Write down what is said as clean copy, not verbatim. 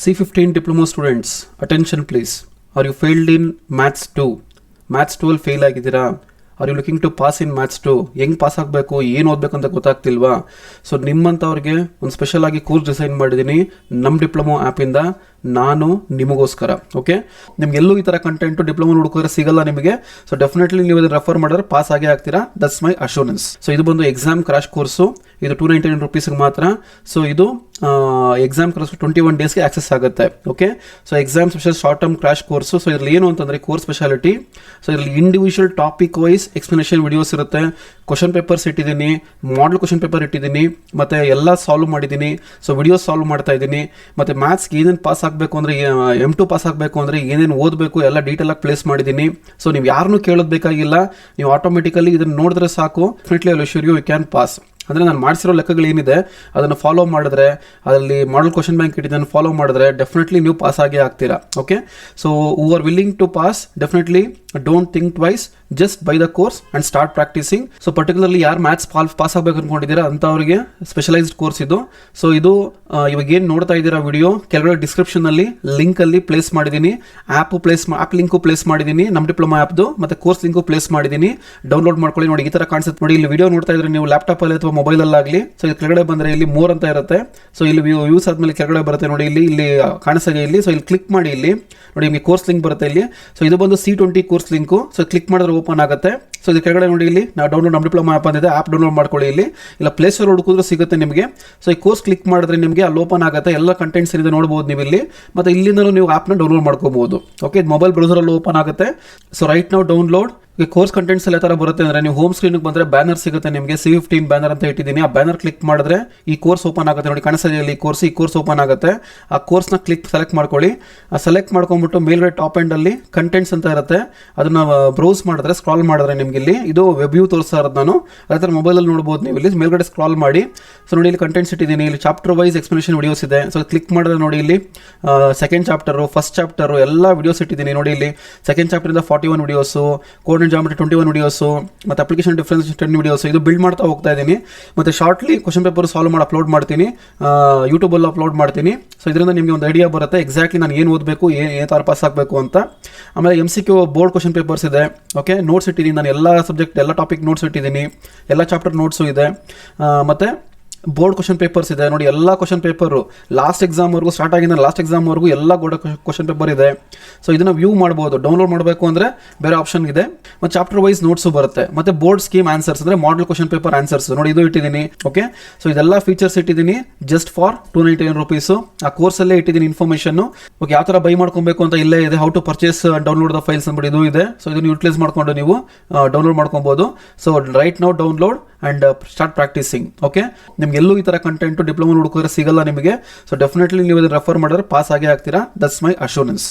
C15 diploma students, attention please. Are you failed in MATHS-2? MATHS-2 fail ಆಗಿದ್ದೀರಾ? Are you looking to pass in MATHS-2? ಹೆಂಗೆ pass ಆಗಬೇಕು, ಏನು ಓದಬೇಕು ಅಂತ ಗೊತ್ತಾಗ್ತಿಲ್ವಾ? So ನಿಮ್ಮಂಥವ್ರಿಗೆ ಒಂದು ಸ್ಪೆಷಲ್ ಆಗಿ ಕೋರ್ಸ್ ಡಿಸೈನ್ ಮಾಡಿದ್ದೀನಿ ನಮ್ಮ ಡಿಪ್ಲೊಮಾ ಆ್ಯಪಿಂದ ನಾನು ನಿಮಗೋಸ್ಕರ. ಓಕೆ, ನಿಮ್ಗೆಲ್ಲೂ ಈ ಥರ ಕಂಟೆಂಟು ಡಿಪ್ಲೊಮಾ ಹುಡುಕಿದ್ರೆ ಸಿಗಲ್ಲ ನಿಮಗೆ. ಸೊ ಡೆಫಿನೆಟ್ಲಿ ನೀವು ಇದನ್ನು ರೆಫರ್ ಮಾಡಿದ್ರೆ ಪಾಸ್ ಆಗೇ ಆಗ್ತೀರಾ. That's my assurance. ಸೊ ಇದು ಬಂದು ಎಕ್ಸಾಮ್ ಕ್ರಾಶ್ ಕೋರ್ಸು. ಇದು 299 rupees ಮಾತ್ರ. ಸೊ ಇದು ಎಕ್ಸಾಮ್ ಕ್ರಾಶ್ 21 daysಗೆ ಆಕ್ಸೆಸ್ ಆಗುತ್ತೆ. Okay, so exam special short term crash course. So ಇದರಲ್ಲಿ ಏನು ಅಂತಂದರೆ ಕೋರ್ಸ್ ಸ್ಪೆಷಾಲಿಟಿ. ಸೊ ಇದರಲ್ಲಿ individual topic wise explanation videos ಇರುತ್ತೆ. ಕ್ವಶನ್ ಪೇಪರ್ಸ್ ಇಟ್ಟಿದ್ದೀನಿ, ಮಾಡಲ್ ಕ್ವಶನ್ ಪೇಪರ್ ಇಟ್ಟಿದ್ದೀನಿ, ಮತ್ತು ಎಲ್ಲ ಸಾಲ್ವ್ ಮಾಡಿದ್ದೀನಿ. ಸೊ ವಿಡಿಯೋಸ್ ಸಾಲ್ವ್ ಮಾಡ್ತಾ ಇದ್ದೀನಿ. ಮತ್ತು ಮ್ಯಾಥ್ಸ್ಗೆ ಏನೇನು ಪಾಸ್ ಆಗಬೇಕು ಅಂದರೆ M2 ಪಾಸ್ ಆಗಬೇಕು ಅಂದರೆ ಏನೇನು ಓದಬೇಕು ಎಲ್ಲ ಡೀಟೇಲಾಗಿ ಪ್ಲೇಸ್ ಮಾಡಿದ್ದೀನಿ. ಸೊ ನೀವು ಯಾರನ್ನೂ ಕೇಳೋದು ಬೇಕಾಗಿಲ್ಲ, ನೀವು ಆಟೋಮೆಟಿಕಲಿ ಇದನ್ನು ನೋಡಿದ್ರೆ ಸಾಕು. Definitely I will assure you can pass. ಅಂದರೆ ನಾನು ಮಾಡಿಸಿರೋ ಲೆಕ್ಕಗಳು ಏನಿದೆ ಅದನ್ನು ಫಾಲೋ ಮಾಡಿದ್ರೆ, ಅದರಲ್ಲಿ ಮಾಡಲ್ ಕ್ವಶನ್ ಬ್ಯಾಂಕ್ ಇಟ್ಟಿದ್ದನ್ನು ಫಾಲೋ ಮಾಡಿದ್ರೆ ಡೆಫಿನೆಟ್ಲಿ ನೀವು ಪಾಸ್ ಆಗೇ ಆಗ್ತೀರಾ. Okay, so who are willing to pass definitely don't think twice, just buy the course and start practising. So particularly ಯಾರು ಮ್ಯಾಥ್ಸ್ ಪಾಸ್ ಆಗಬೇಕು ಅಂದ್ಕೊಂಡಿದ್ದೀರಾ ಅಂಥವ್ರಿಗೆ ಸ್ಪೆಷಲೈಸ್ಡ್ ಕೋರ್ಸ್ ಇದು. ಸೊ ಇದು ಇವಾಗ ಏನು ನೋಡ್ತಾ ಇದ್ದೀರಾ ವಿಡಿಯೋ ಕೆಳಗಡೆ ಡಿಸ್ಕ್ರಿಪ್ಷನಲ್ಲಿ ಲಿಂಕಲ್ಲಿ ಪ್ಲೇಸ್ ಮಾಡಿದ್ದೀನಿ. ಆ್ಯಪ್ ಲಿಂಕು ಪ್ಲೇಸ್ ಮಾಡಿದ್ದೀನಿ, ನಮ್ಮ ಡಿಪ್ಲೊಮಾ ಆ್ಯಪ್ದು, ಮತ್ತು ಕೋರ್ಸ್ ಲಿಂಕು ಪ್ಲೇಸ್ ಮಾಡಿದ್ದೀನಿ. ಡೌನ್ಲೋಡ್ ಮಾಡ್ಕೊಳ್ಳಿ. ನೋಡಿ ಈ ಥರ ಕಾಣಿಸುತ್ತೆ. ನೋಡಿ ಇಲ್ಲಿ ವಿಡಿಯೋ ನೋಡ್ತಾ ಇದ್ರೆ ನೀವು ಲ್ಯಾಪ್ಟಾಪಲ್ಲಿ ಅಥವಾ ಮೊಬೈಲಲ್ಲಾಗಲಿ. ಸೊ ಇದು ಕೆಳಗಡೆ ಬಂದರೆ ಇಲ್ಲಿ ಮೋರ್ ಅಂತ ಇರುತ್ತೆ. ಸೊ ಇಲ್ಲಿ ಯೂಸ್ ಆದಮೇಲೆ ಕೆಳಗಡೆ ಬರುತ್ತೆ ನೋಡಿ, ಇಲ್ಲಿ ಕಾಣಿಸ್ತಾ ಇಲ್ಲಿ. ಸೊ ಇಲ್ಲಿ ಕ್ಲಿಕ್ ಮಾಡಿ, ಇಲ್ಲಿ ನೋಡಿ ನಿಮಗೆ ಕೋರ್ಸ್ ಲಿಂಕ್ ಬರುತ್ತೆ ಇಲ್ಲಿ. ಸೊ ಇದು ಬಂದು C20 course link. So click ಮಾಡಿದ್ರೆ ಓಪನ್ ಆಗುತ್ತೆ. ಸೊ ಇದು ಕೆಳಗಡೆ ನೋಡಿ ಇಲ್ಲಿ ನಾವು ಡೌನ್ಲೋಡ್ ನಮ್ಮ ಡಿಪ್ಲೊಮಾ ಆ್ಯಪ್ ಅಂದಿದೆ, ಆ್ಯಪ್ ಡೌನ್ಲೋಡ್ ಮಾಡ್ಕೊಳ್ಳಿ. ಇಲ್ಲಿ ಇಲ್ಲ ಪ್ಲೇಸ್ಟೋರ್ ಹುಡುಕಿದ್ರು ಸಿಗುತ್ತೆ ನಿಮಗೆ. ಸೊ ಈ ಕೋರ್ಸ್ ಕ್ಲಿಕ್ ಮಾಡಿದ್ರೆ ನಿಮಗೆ ಅಲ್ಲಿ ಓಪನ್ ಆಗುತ್ತೆ, ಎಲ್ಲ ಕಂಟೆಂಟ್ಸ್ ಏನಿದೆ ನೋಡ್ಬೋದು ನೀವು ಇಲ್ಲಿ. ಮತ್ತು ಇಲ್ಲಿಂದಲೂ ನೀವು ಆ್ಯಪ್ನ ಡೌನ್ಲೋಡ್ ಮಾಡ್ಕೋಬಹುದು. ಓಕೆ, ಇದು ಮೊಬೈಲ್ ಬ್ರೌಸರಲ್ಲಿ ಓಪನ್ ಆಗುತ್ತೆ. ಸೊ ರೈಟ್ ನಾವು ಡೌನ್ಲೋಡ್ ಕೋರ್ಸ್ ಕಂಟೆಂಟ್ಸ್ ಎಲ್ಲ ಥರ ಬರುತ್ತೆ. ಅಂದರೆ ನೀವು ಹೋಮ್ ಸ್ಕ್ರೀನ್ಗೆ ಬಂದರೆ ಬ್ಯಾನರ್ ಸಿಗುತ್ತೆ ನಿಮಗೆ. C15 ಬ್ಯಾನರ್ ಅಂತ ಇಟ್ಟಿದ್ದೀನಿ. ಆ ಬ್ಯಾನರ್ ಕ್ಲಿಕ್ ಮಾಡಿದ್ರೆ ಈ ಕೋರ್ಸ್ ಓಪನ್ ಆಗುತ್ತೆ. ನೋಡಿ ಕಾಣಿಸ್ತಾ ಇಲ್ಲಿ ಈ ಕೋರ್ಸ್ ಓಪನ್ ಆಗುತ್ತೆ. ಆ ಕೋರ್ಸ್ನ ಸೆಲೆಕ್ಟ್ ಮಾಡ್ಕೊಳ್ಳಿ. ಆ ಸೆಲೆಕ್ಟ್ ಮಾಡ್ಕೊಂಡ್ಬಿಟ್ಟು ಮೇಲ್ಗಡೆ ಟಾಪ್ ಎಂಡಲ್ಲಿ ಕಂಟೆಂಟ್ಸ್ ಅಂತ ಇರುತ್ತೆ. ಅದನ್ನು ಬ್ರೌಸ್ ಮಾಡಿದ್ರೆ, ಸ್ಕ್ರಾಲ್ ಮಾಡಿದ್ರೆ ನಿಮಗೆ ಇಲ್ಲಿ ಇದು ವೆಬ್ ವ್ಯೂ ತೋರಿಸ್ತಾ ಇರೋದು ನಾನು. ಅದೇ ಥರ ಮೊಬೈಲಲ್ಲಿ ನೋಡ್ಬೋದು ನೀವು. ಇಲ್ಲಿ ಮೇಲ್ಗಡೆ ಸ್ಕ್ರಾಲ್ ಮಾಡಿ. ಸೊ ನೋಡಿ ಇಲ್ಲಿ ಕಂಟೆಂಟ್ಸ್ ಇಟ್ಟಿದ್ದೀನಿ. ಇಲ್ಲಿ ಚಾಪ್ಟರ್ ವೈಸ್ ಎಕ್ಸ್ಪ್ಲನೇಷನ್ ವಿಡಿಯೋಸ್ ಇದೆ. ಸೊ ಕ್ಲಿಕ್ ಮಾಡಿದ್ರೆ ನೋಡಿ ಇಲ್ಲಿ ಸೆಕೆಂಡ್ ಚಾಪ್ಟರು, ಫಸ್ಟ್ ಚಾಪ್ಟರು ಎಲ್ಲ ವಿಡಿಯೋಸ್ ಇಟ್ಟಿದ್ದೀನಿ. ನೋಡಿ ಇಲ್ಲಿ ಸೆಕೆಂಡ್ ಚಾಪ್ಟರಿಂದ 41 videos, coordinate geometry 21 videos, ಮತ್ತು ಅಪ್ಲಿಕೇಶನ್ ಡಿಫರೆನ್ಸ್ 10 ವಿಡಿಯೋಸ್. ಇದು ಬಿಲ್ಡ್ ಮಾಡ್ತಾ ಹೋಗ್ತಾ ಇದ್ದೀನಿ. ಮತ್ತು ಶಾರ್ಟ್ಲಿ ಕ್ವಶನ್ ಪೇಪರ್ ಸಾಲ್ವ್ ಮಾಡಿ ಅಪ್ಲೋಡ್ ಮಾಡ್ತೀನಿ, ಯೂಟ್ಯೂಬಲ್ಲಿ ಅಪ್ಲೋಡ್ ಮಾಡ್ತೀನಿ. ಸೊ ಇದರಿಂದ ನಿಮಗೆ ಒಂದು ಐಡಿಯಾ ಬರುತ್ತೆ ಎಕ್ಸಾಕ್ಟ್ಲಿ ನಾನು ಏನು ಓದಬೇಕು, ಏನು ಥರ ಪಾಸ್ ಆಗಬೇಕು ಅಂತ. ಆಮೇಲೆ MCQ ಬೋರ್ಡ್ ಕ್ವಶನ್ ಪೇಪರ್ಸ್ ಇದೆ. ಓಕೆ, ನೋಟ್ಸ್ ಇಟ್ಟಿದ್ದೀನಿ ನಾನು. ಎಲ್ಲ ಸಬ್ಜೆಕ್ಟ್ ಎಲ್ಲ ಟಾಪಿಕ್ ನೋಟ್ಸ್ ಇಟ್ಟಿದ್ದೀನಿ. ಎಲ್ಲ ಚಾಪ್ಟರ್ ನೋಟ್ಸು ಇದೆ. ಮತ್ತು ಬೋರ್ಡ್ ಕ್ವಶನ್ ಪೇಪರ್ಸ್ ಇದೆ ನೋಡಿ. ಎಲ್ಲ ಕ್ವಶನ್ ಪೇಪರು ಲಾಸ್ಟ್ ಎಕ್ಸಾಮ್ವರೆಗೂ ಸ್ಟಾರ್ಟ್ ಆಗಿದ್ದ ಲಾಸ್ಟ್ ಎಕ್ಸಾಮ್ವರೆಗೂ ಎಲ್ಲ ಬೋರ್ಡ್ ಕ್ವಶನ್ ಪೇಪರ್ ಇದೆ. ಸೊ ಇದನ್ನು ವ್ಯೂ ಮಾಡ್ಬೋದು. ಡೌನ್ಲೋಡ್ ಮಾಡಬೇಕು ಅಂದರೆ ಬೇರೆ ಆಪ್ಷನ್ ಇದೆ. ಮತ್ತು ಚಾಪ್ಟರ್ ವೈಸ್ ನೋಟ್ಸು ಬರುತ್ತೆ. ಮತ್ತು ಬೋರ್ಡ್ ಸ್ಕೀಮ್ ಆನ್ಸರ್ಸ್ ಅಂದರೆ ಮಾಡಲ್ ಕ್ವಶನ್ ಪೇಪರ್ ಆನ್ಸರ್ಸ್ ನೋಡಿ, ಇದು ಇಟ್ಟಿದ್ದೀನಿ. ಓಕೆ, ಸೊ ಇದೆಲ್ಲ ಫೀಚರ್ಸ್ ಇಟ್ಟಿದ್ದೀನಿ ಜಸ್ಟ್ ಫಾರ್ 299 rupees. ಆ ಕೋರ್ಸಲ್ಲೇ ಇಟ್ಟಿದ್ದೀನಿ ಇನ್ಫಾರ್ಮೇಷನ್ನು. ಓಕೆ, ಯಾವ ಥರ ಬೈ ಮಾಡ್ಕೊಬೇಕು ಅಂತ ಇಲ್ಲೇ ಇದೆ. How to purchase download the files ಅಂದ್ಬಿಟ್ಟು ಇದು ಇದೆ. ಸೊ ಇದನ್ನು ಯೂಟಿಲೈಸ್ ಮಾಡಿಕೊಂಡು ನೀವು ಡೌನ್ಲೋಡ್ ಮಾಡ್ಕೊಬೋದು. So right now download and start practising. Okay, ನಿಮ್ಗೆಲ್ಲೂ ಈ ಥರ ಕಂಟೆಂಟು ಡಿಪ್ಲೊಮಾ ಹುಡುಕಿದ್ರೆ ಸಿಗಲ್ಲ ನಿಮಗೆ. ಸೊ ಡೆಫಿನೆಟ್ಲಿ ನೀವು ಇದನ್ನು ರೆಫರ್ ಮಾಡಿದ್ರೆ ಪಾಸ್ ಆಗೇ ಆಗ್ತೀರಾ. That's my assurance.